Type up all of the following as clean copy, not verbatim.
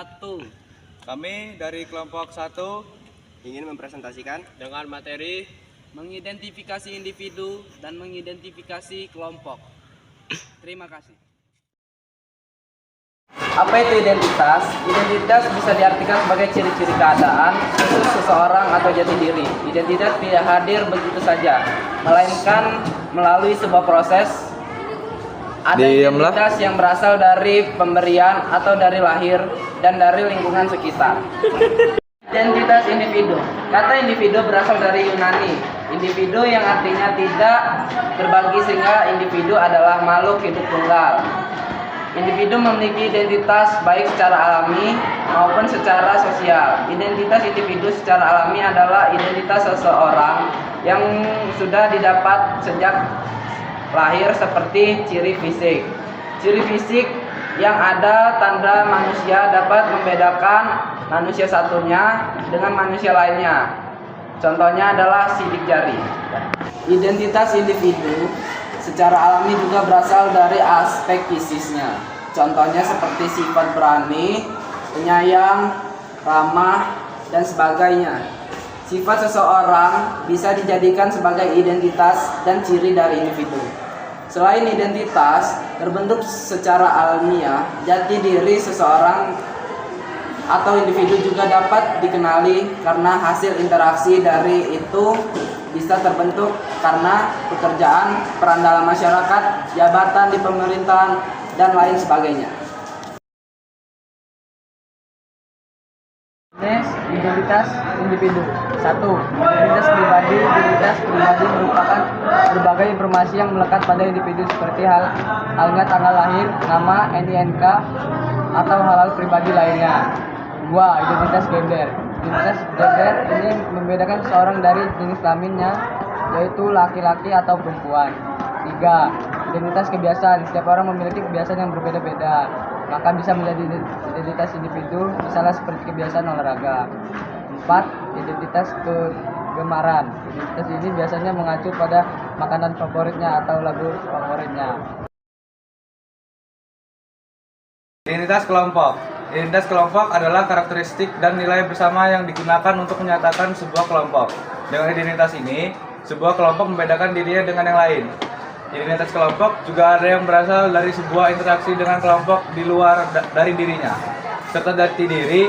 1. Kami dari kelompok 1 ingin mempresentasikan Dengan materi mengidentifikasi individu dan mengidentifikasi kelompok. Terima kasih. Apa itu identitas? Identitas bisa diartikan sebagai ciri-ciri keadaan, khusus seseorang atau jati diri. Identitas tidak hadir begitu saja, melainkan melalui sebuah proses. Ada identitas yang berasal dari pemberian atau dari lahir dan dari lingkungan sekitar. Identitas individu. Kata individu berasal dari Yunani. Individu yang artinya tidak berbagi, sehingga individu adalah makhluk hidup tunggal. Individu memiliki identitas baik secara alami maupun secara sosial. Identitas individu secara alami adalah identitas seseorang yang sudah didapat sejak lahir, seperti ciri fisik. Ciri fisik yang ada tanda manusia dapat membedakan manusia satunya dengan manusia lainnya. Contohnya adalah sidik jari. Identitas individu secara alami juga berasal dari aspek fisiknya. Contohnya seperti sifat berani, penyayang, ramah, dan sebagainya. Sifat seseorang bisa dijadikan sebagai identitas dan ciri dari individu. Selain identitas terbentuk secara alamiah, jati diri seseorang atau individu juga dapat dikenali karena hasil interaksi dari itu bisa terbentuk karena pekerjaan, peran dalam masyarakat, jabatan di pemerintahan, dan lain sebagainya. Identitas individu. 1. Identitas pribadi. Identitas pribadi merupakan berbagai informasi yang melekat pada individu seperti halnya tanggal lahir, nama, NIK, atau hal-hal pribadi lainnya. 2. Identitas gender. Identitas gender ini membedakan seseorang dari jenis kelaminnya, yaitu laki-laki atau perempuan. 3. Identitas kebiasaan. Setiap orang memiliki kebiasaan yang berbeda-beda, maka bisa menjadi identitas individu, misalnya seperti kebiasaan olahraga. 4. Identitas kegemaran. Identitas ini biasanya mengacu pada makanan favoritnya atau lagu favoritnya. Identitas kelompok. Identitas kelompok adalah karakteristik dan nilai bersama yang digunakan untuk menyatakan sebuah kelompok. Dengan identitas ini, sebuah kelompok membedakan dirinya dengan yang lain. Identitas kelompok juga ada yang berasal dari sebuah interaksi dengan kelompok di luar dari dirinya, serta jati diri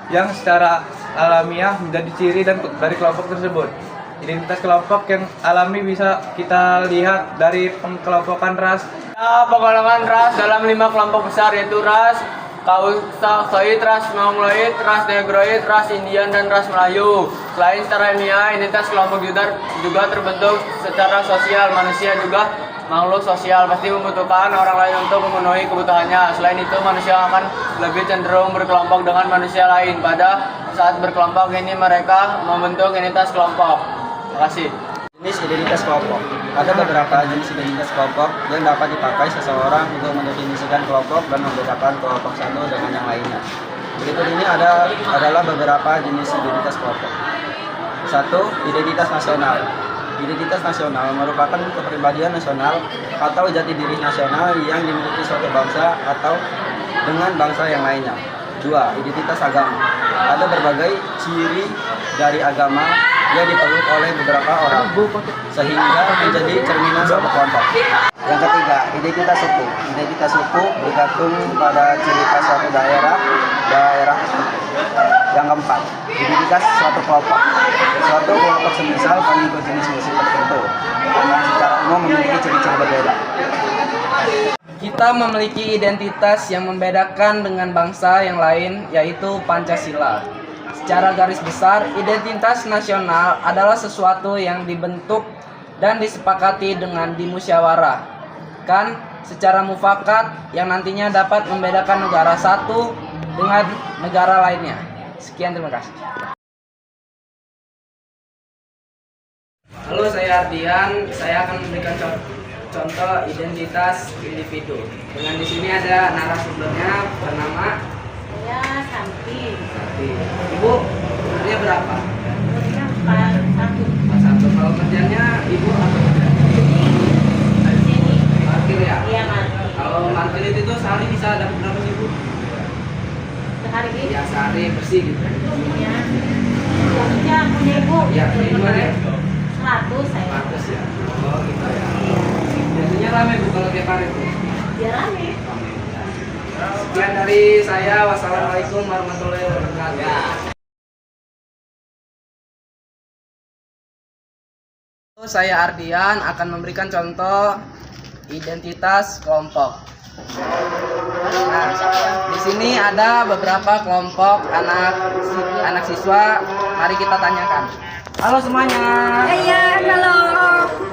yang secara alamiah menjadi ciri dari kelompok tersebut. Identitas kelompok yang alami bisa kita lihat dari pengkelompokan ras. Penggolongan ras dalam 5 kelompok besar, yaitu ras Kaukasoid, ras Mongoloid, ras Negroid, ras Indian, dan ras Melayu. Selain secara ilmiah, identitas kelompok juga terbentuk secara sosial. Manusia juga makhluk sosial, pasti membutuhkan orang lain untuk memenuhi kebutuhannya. Selain itu, manusia akan lebih cenderung berkelompok dengan manusia lain. Pada saat berkelompok ini, mereka membentuk identitas kelompok. Terima kasih. jenis identitas kelompok. Ada beberapa jenis identitas kelompok yang dapat dipakai seseorang untuk mendefinisikan kelompok dan membedakan kelompok satu dengan yang lainnya. Berikut ini adalah beberapa jenis identitas kelompok. 1. Identitas nasional. Identitas nasional merupakan kepribadian nasional atau jati diri nasional yang dimiliki suatu bangsa atau dengan bangsa yang lainnya. 2. Identitas agama. Ada berbagai ciri dari agama yang dipeluk oleh beberapa orang sehingga menjadi cerminan suatu kelompok. Yang ketiga, identitas suku. Identitas suku bergantung pada ciri khas suatu daerah tertentu. Yang keempat, identitas suatu kelompok. Suatu kelompok semisal pengikut jenis musik tertentu yang secara umum memiliki ciri-ciri berbeda. Kita memiliki identitas yang membedakan dengan bangsa yang lain, yaitu Pancasila. Secara garis besar, identitas nasional adalah sesuatu yang dibentuk dan disepakati dengan dimusyawarahkan secara mufakat yang nantinya dapat membedakan negara satu dengan negara lainnya. Sekian, terima kasih. Halo, saya Ardian. Saya akan memberikan contoh identitas individu. Dengan di sini ada narasumbernya bernama Santi. Ibu, umurnya berapa? Umurnya 41. 41. Kalau kerjanya ibu apa kerja? Sini. Parkir ya? Iya, Mas. Kalau parkir itu sehari bisa dapat berapa sih, Bu? hari ini. Ya sehari bersih gitu. Ya. Uangnya punya ibu. Ya, gimana ya? 100 saya. 100 ya. Oh gitu ya. Biasanya rame Bu kalau tiap hari Bu. Ya rame. Sekian dari saya. Wassalamualaikum warahmatullahi wabarakatuh. Saya Ardian akan memberikan contoh identitas kelompok. Nah, di sini ada beberapa kelompok anak siswa. Mari kita tanyakan. Halo semuanya. Iya, halo.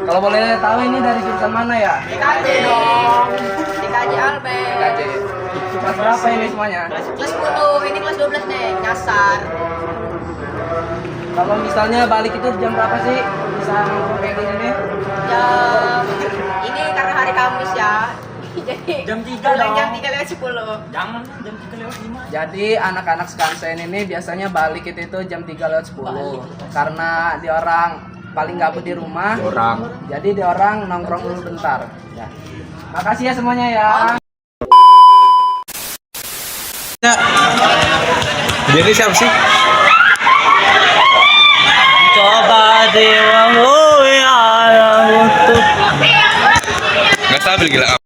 Kalau boleh tahu ini dari jurusan mana ya? DKJ dong. DKJ Albert. KJ. Kelas berapa ini semuanya? Kelas 10, ini kelas 12 nih, nyasar. Kalau misalnya balik itu jam berapa sih? Bisa kayak gini nih? Jam ini karena hari Kamis ya. Jadi Jam 3 pulang dong. jam 3 lewat 10. Jangan jam 3:05. Jadi anak-anak sekansen ini biasanya balik itu jam 3:10 karena dia orang paling gabut di rumah. Jadi dia orang nongkrong dulu bentar. Ya. Makasih ya semuanya ya. Jadi siapa sih? Coba dewa ya untuk Nggak stabil gila.